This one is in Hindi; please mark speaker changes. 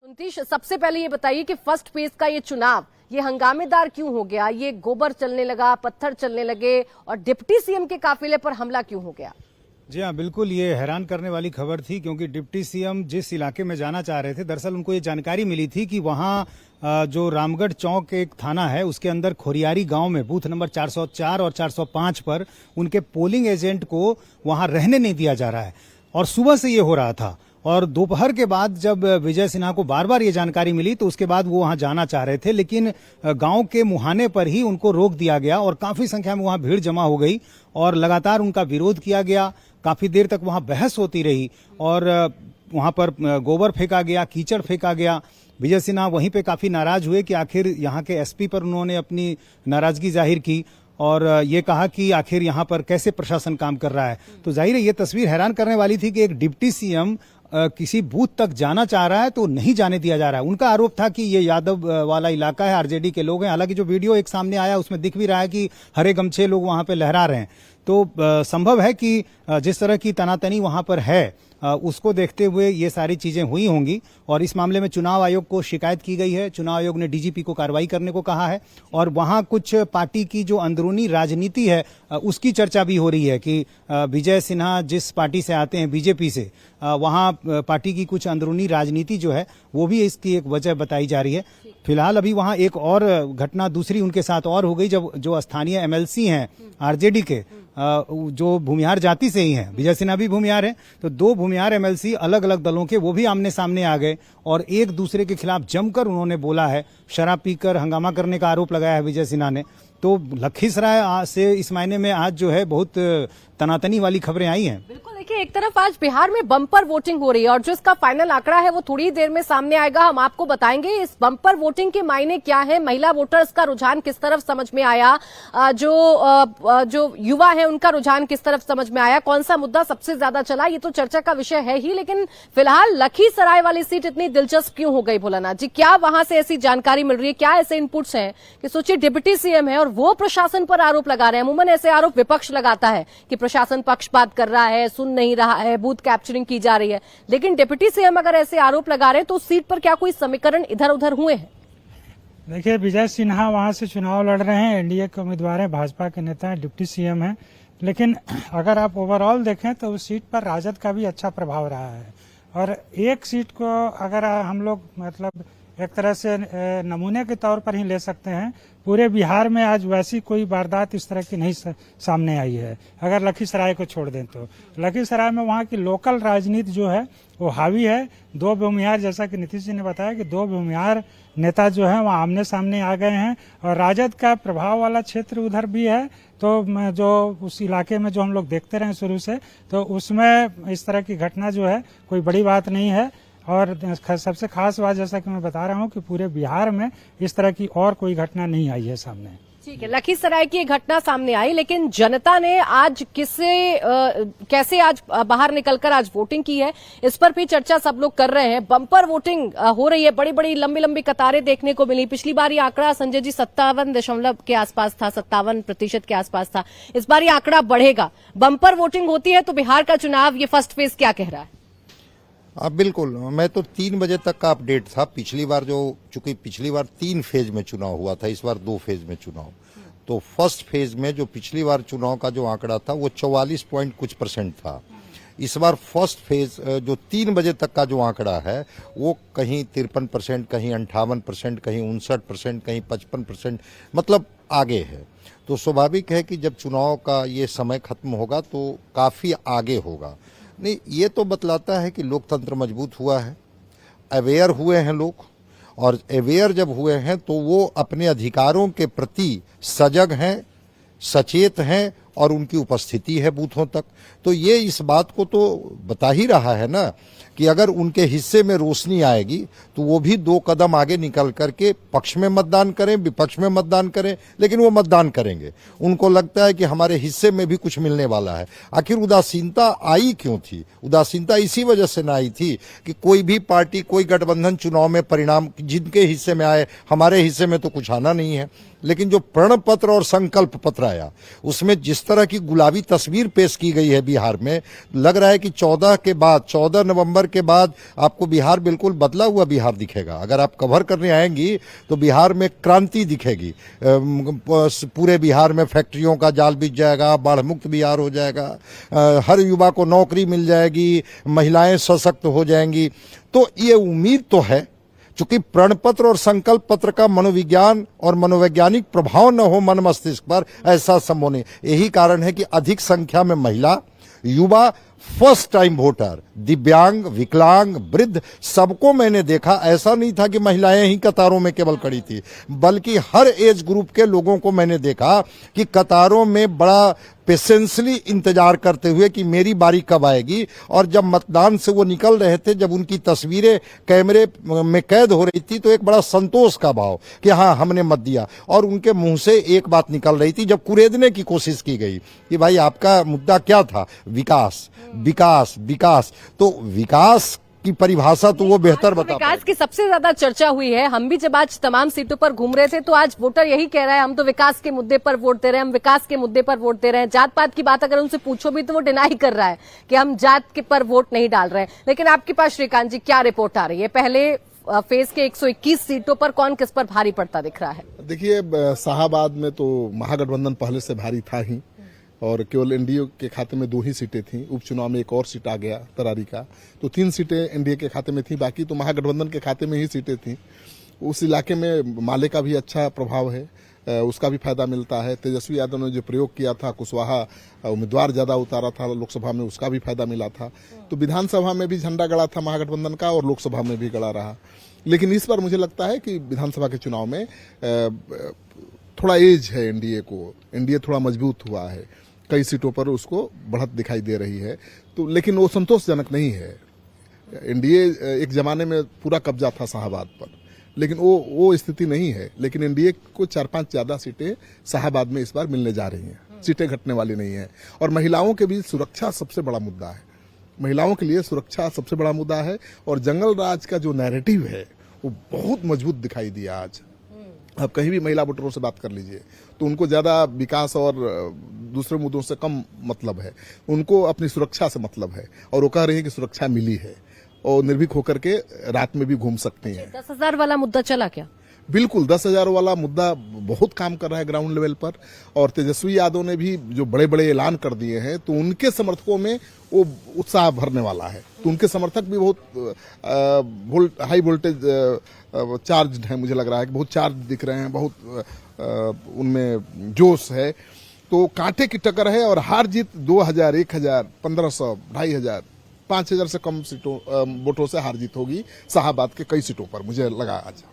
Speaker 1: नीतीश, सबसे पहले ये बताइए कि फर्स्ट फेज का ये चुनाव ये हंगामेदार क्यों हो गया? ये गोबर चलने लगा, पत्थर चलने लगे और डिप्टी सीएम के काफिले पर हमला क्यों हो गया?
Speaker 2: जी हाँ, बिल्कुल ये हैरान करने वाली खबर थी, क्योंकि डिप्टी सीएम जिस इलाके में जाना चाह रहे थे, दरअसल उनको ये जानकारी मिली थी कि वहाँ जो रामगढ़ चौक एक थाना है उसके अंदर खोरियारी गांव में बूथ नंबर 404 और 405 पर उनके पोलिंग एजेंट को वहाँ रहने नहीं दिया जा रहा है। और सुबह से ये हो रहा था और दोपहर के बाद जब विजय सिन्हा को बार बार ये जानकारी मिली तो उसके बाद वो वहां जाना चाह रहे थे, लेकिन गांव के मुहाने पर ही उनको रोक दिया गया और काफी संख्या में वहां भीड़ जमा हो गई और लगातार उनका विरोध किया गया। काफी देर तक वहां बहस होती रही और वहां पर गोबर फेंका गया, कीचड़ फेंका गया। विजय सिन्हा वहीं पे काफी नाराज हुए कि आखिर यहाँ के एसपी पर उन्होंने अपनी नाराजगी जाहिर की और ये कहा कि आखिर यहाँ पर कैसे प्रशासन काम कर रहा है। तो जाहिर है ये तस्वीर हैरान करने वाली थी कि एक डिप्टी सीएम किसी बूथ तक जाना चाह रहा है तो नहीं जाने दिया जा रहा है। उनका आरोप था कि ये यादव वाला इलाका है, आरजेडी के लोग हैं। हालांकि जो वीडियो एक सामने आया उसमें दिख भी रहा है कि हरे गमछे लोग वहां पे लहरा रहे हैं। तो संभव है कि जिस तरह की तनातनी वहां पर है उसको देखते हुए ये सारी चीजें हुई होंगी और इस मामले में चुनाव आयोग को शिकायत की गई है। चुनाव आयोग ने डीजीपी को कार्रवाई करने को कहा है और वहां कुछ पार्टी की जो अंदरूनी राजनीति है उसकी चर्चा भी हो रही है कि विजय सिन्हा जिस पार्टी से आते हैं, बीजेपी से, वहां पार्टी की कुछ अंदरूनी राजनीति जो है वो भी इसकी एक वजह बताई जा रही है। फिलहाल अभी वहां एक और घटना दूसरी उनके साथ और हो गई, जब जो स्थानीय एमएलसी हैं आरजेडी के, जो भूमिहार जाति से ही हैं, विजय सिन्हा भी भूमिहार हैं, तो दो भूमिहार एमएलसी अलग अलग दलों के वो भी आमने सामने आ गए और एक दूसरे के खिलाफ जमकर उन्होंने बोला है। शराब पीकर हंगामा करने का आरोप लगाया है विजय सिन्हा ने। तो लखीसराय से इस मायने में आज जो है बहुत तनातनी वाली खबरें आई हैं।
Speaker 1: बिल्कुल, देखिए एक तरफ आज बिहार में बम्पर वोटिंग हो रही है और जो इसका फाइनल आंकड़ा है वो थोड़ी देर में सामने आएगा, हम आपको बताएंगे। इस बम्पर वोटिंग के मायने क्या है, महिला वोटर्स का रुझान किस तरफ समझ में आया, जो युवा है उनका रुझान किस तरफ समझ में आया, कौन सा मुद्दा सबसे ज्यादा चला, ये तो चर्चा का विषय है ही। लेकिन फिलहाल लखीसराय वाली सीट इतनी दिलचस्प क्यों हो गई भोलानाथ जी? क्या वहां से ऐसी जानकारी मिल रही है, क्या ऐसे इनपुट्स हैं कि सोचिए डिप्टी सीएम है और वो प्रशासन पर आरोप लगा रहे हैं। अमूमन ऐसे आरोप विपक्ष लगाता है कि प्रशासन पक्षपात कर रहा है, सुन नहीं रहा है, बूथ कैप्चरिंग की जा रही है, लेकिन डिप्टी सीएम अगर ऐसे आरोप लगा रहे हैं तो उस सीट पर क्या कोई समीकरण इधर उधर हुए हैं?
Speaker 3: देखिए, विजय सिन्हा वहां से चुनाव लड़ रहे हैं, एनडीए के उम्मीदवार हैं, भाजपा के नेता हैं, डिप्टी सीएम हैं, लेकिन अगर आप ओवरऑल देखें तो उस सीट पर राजद का भी अच्छा प्रभाव रहा है। और एक सीट को अगर हम लोग मतलब एक तरह से नमूने के तौर पर ही ले सकते हैं, पूरे बिहार में आज वैसी कोई वारदात इस तरह की नहीं सामने आई है अगर लखीसराय को छोड़ दें तो। लखीसराय में वहाँ की लोकल राजनीति जो है वो हावी है। दो भूमिहार, जैसा कि नीतीश जी ने बताया कि दो भूमिहार नेता जो है वहाँ आमने सामने आ गए हैं और राजद का प्रभाव वाला क्षेत्र उधर भी है। तो जो उस इलाके में जो हम लोग देखते रहे शुरू से, तो उसमें इस तरह की घटना जो है कोई बड़ी बात नहीं है। और सबसे खास बात, जैसा कि मैं बता रहा हूं कि पूरे बिहार में इस तरह की और कोई घटना नहीं आई है सामने।
Speaker 1: ठीक है, लखीसराय की घटना सामने आई, लेकिन जनता ने आज कैसे आज बाहर निकलकर आज वोटिंग की है, इस पर भी चर्चा सब लोग कर रहे हैं। बम्पर वोटिंग हो रही है, बड़ी बड़ी लंबी लंबी कतारें देखने को मिली। पिछली बार ये आंकड़ा संजय जी 57% के आसपास था, 57% के आसपास था। इस बार ये आंकड़ा बढ़ेगा। बम्पर वोटिंग होती है तो बिहार का चुनाव ये फर्स्ट फेज क्या कह रहा है?
Speaker 4: बिल्कुल, मैं तो 3 बजे तक का अपडेट था। पिछली बार चूंकि पिछली बार 3 फेज में चुनाव हुआ था, इस बार 2 फेज में चुनाव। तो फर्स्ट फेज में जो पिछली बार चुनाव का जो आंकड़ा था वो 44 पॉइंट कुछ % था। इस बार फर्स्ट फेज जो 3 बजे तक का जो आंकड़ा है वो कहीं 53%, कहीं 58%, कहीं 59%, कहीं 55%, मतलब आगे है। तो स्वाभाविक है कि जब चुनाव का ये समय खत्म होगा तो काफी आगे होगा। नहीं, ये तो बतलाता है कि लोकतंत्र मजबूत हुआ है, अवेयर हुए हैं लोग, और अवेयर जब हुए हैं तो वो अपने अधिकारों के प्रति सजग हैं, सचेत हैं और उनकी उपस्थिति है बूथों तक। तो ये इस बात को तो बता ही रहा है ना कि अगर उनके हिस्से में रोशनी आएगी तो वो भी 2 कदम आगे निकल करके पक्ष में मतदान करें, विपक्ष में मतदान करें, लेकिन वो मतदान करेंगे। उनको लगता है कि हमारे हिस्से में भी कुछ मिलने वाला है। आखिर उदासीनता आई क्यों थी? उदासीनता इसी वजह से ना आई थी कि कोई भी पार्टी, कोई गठबंधन चुनाव में परिणाम जिनके हिस्से में आए, हमारे हिस्से में तो कुछ आना नहीं है। लेकिन जो प्रण पत्र और संकल्प पत्र आया उसमें जिस जिस तरह की गुलाबी तस्वीर पेश की गई है बिहार में, लग रहा है कि 14 नवंबर के बाद आपको बिहार बिल्कुल बदला हुआ बिहार दिखेगा। अगर आप कवर करने आएंगी तो बिहार में क्रांति दिखेगी। पूरे बिहार में फैक्ट्रियों का जाल बिछ जाएगा, बाढ़ मुक्त बिहार हो जाएगा, हर युवा को नौकरी मिल जाएगी, महिलाएं सशक्त हो जाएंगी। तो ये उम्मीद तो है, चूंकि प्रण पत्र और संकल्प पत्र का मनोविज्ञान और मनोवैज्ञानिक प्रभाव न हो मन मस्तिष्क पर, ऐसा संभव नहीं। यही कारण है कि अधिक संख्या में महिला, युवा, फर्स्ट टाइम वोटर, दिव्यांग, विकलांग, वृद्ध, सबको मैंने देखा। ऐसा नहीं था कि महिलाएं ही कतारों में केवल खड़ी थी, बल्कि हर एज ग्रुप के लोगों को मैंने देखा कि कतारों में बड़ा पेशेंसली इंतजार करते हुए कि मेरी बारी कब आएगी। और जब मतदान से वो निकल रहे थे, जब उनकी तस्वीरें कैमरे में कैद हो रही थी, तो एक बड़ा संतोष का भाव कि हाँ हमने मत दिया। और उनके मुंह से एक बात निकल रही थी जब कुरेदने की कोशिश की गई कि भाई आपका मुद्दा क्या था? विकास, विकास, विकास। तो विकास की परिभाषा तो वो बेहतर बता पाएगा।
Speaker 1: विकास की सबसे ज्यादा चर्चा हुई है। हम भी जब आज तमाम सीटों पर घूम रहे थे तो आज वोटर यही कह रहा है, हम तो विकास के मुद्दे पर वोट दे रहे हैं, हम विकास के मुद्दे पर वोट दे रहे हैं। जात पात की बात अगर उनसे पूछो भी तो वो डिनाई कर रहा है कि हम जात के पर वोट नहीं डाल रहे हैं। लेकिन आपके पास श्रीकांत जी क्या रिपोर्ट आ रही है? पहले फेज के 121 सीटों पर कौन किस पर भारी पड़ता दिख रहा है?
Speaker 5: देखिए, शाहाबाद में तो महागठबंधन पहले से भारी था ही, और केवल एनडीए के खाते में 2 ही सीटें थी। उपचुनाव में एक और सीट आ गया तरारी का, तो 3 सीटें एनडीए के खाते में थी, बाकी तो महागठबंधन के खाते में ही सीटें थी। उस इलाके में माले का भी अच्छा प्रभाव है, उसका भी फायदा मिलता है। तेजस्वी यादव ने जो प्रयोग किया था, कुशवाहा उम्मीदवार ज्यादा उतारा था लोकसभा में, उसका भी फायदा मिला था। तो विधानसभा में भी झंडा गड़ा था महागठबंधन का और लोकसभा में भी गड़ा रहा। लेकिन इस बार मुझे लगता है कि विधानसभा के चुनाव में थोड़ा एज है एनडीए को, एनडीए थोड़ा मजबूत हुआ है, कई सीटों पर उसको बढ़त दिखाई दे रही है। तो लेकिन वो संतोषजनक नहीं है। एनडीए एक जमाने में पूरा कब्जा था शाहाबाद पर, लेकिन वो स्थिति नहीं है। लेकिन एनडीए को 4-5 ज्यादा सीटें शाहाबाद में इस बार मिलने जा रही हैं, सीटें घटने वाली नहीं है। और महिलाओं के बीच सुरक्षा सबसे बड़ा मुद्दा है, महिलाओं के लिए सुरक्षा सबसे बड़ा मुद्दा है। और जंगल राज का जो नैरेटिव है वो बहुत मजबूत दिखाई दिया आज। अब कहीं भी महिला वोटरों से बात कर लीजिए तो उनको ज्यादा विकास और दूसरे मुद्दों से कम मतलब है, उनको अपनी सुरक्षा से मतलब है। और वो कह रही है कि सुरक्षा मिली है और निर्भीक होकर के रात में भी घूम सकती हैं।
Speaker 1: 10,000 वाला मुद्दा चला क्या?
Speaker 5: बिल्कुल, 10,000 वाला मुद्दा बहुत काम कर रहा है ग्राउंड लेवल पर। और तेजस्वी यादव ने भी जो बड़े बड़े ऐलान कर दिए हैं, तो उनके समर्थकों में वो उत्साह भरने वाला है। तो उनके समर्थक भी बहुत हाई वोल्टेज चार्ज है, मुझे लग रहा है कि बहुत चार्ज दिख रहे हैं, बहुत उनमें जोश है। तो कांटे की टक्कर है और हार जीत 2000, 1000, 1500, 2500, 5000 से कम सीटों वोटों से हार जीत होगी शाहाबाद के कई सीटों पर, मुझे लगा आज।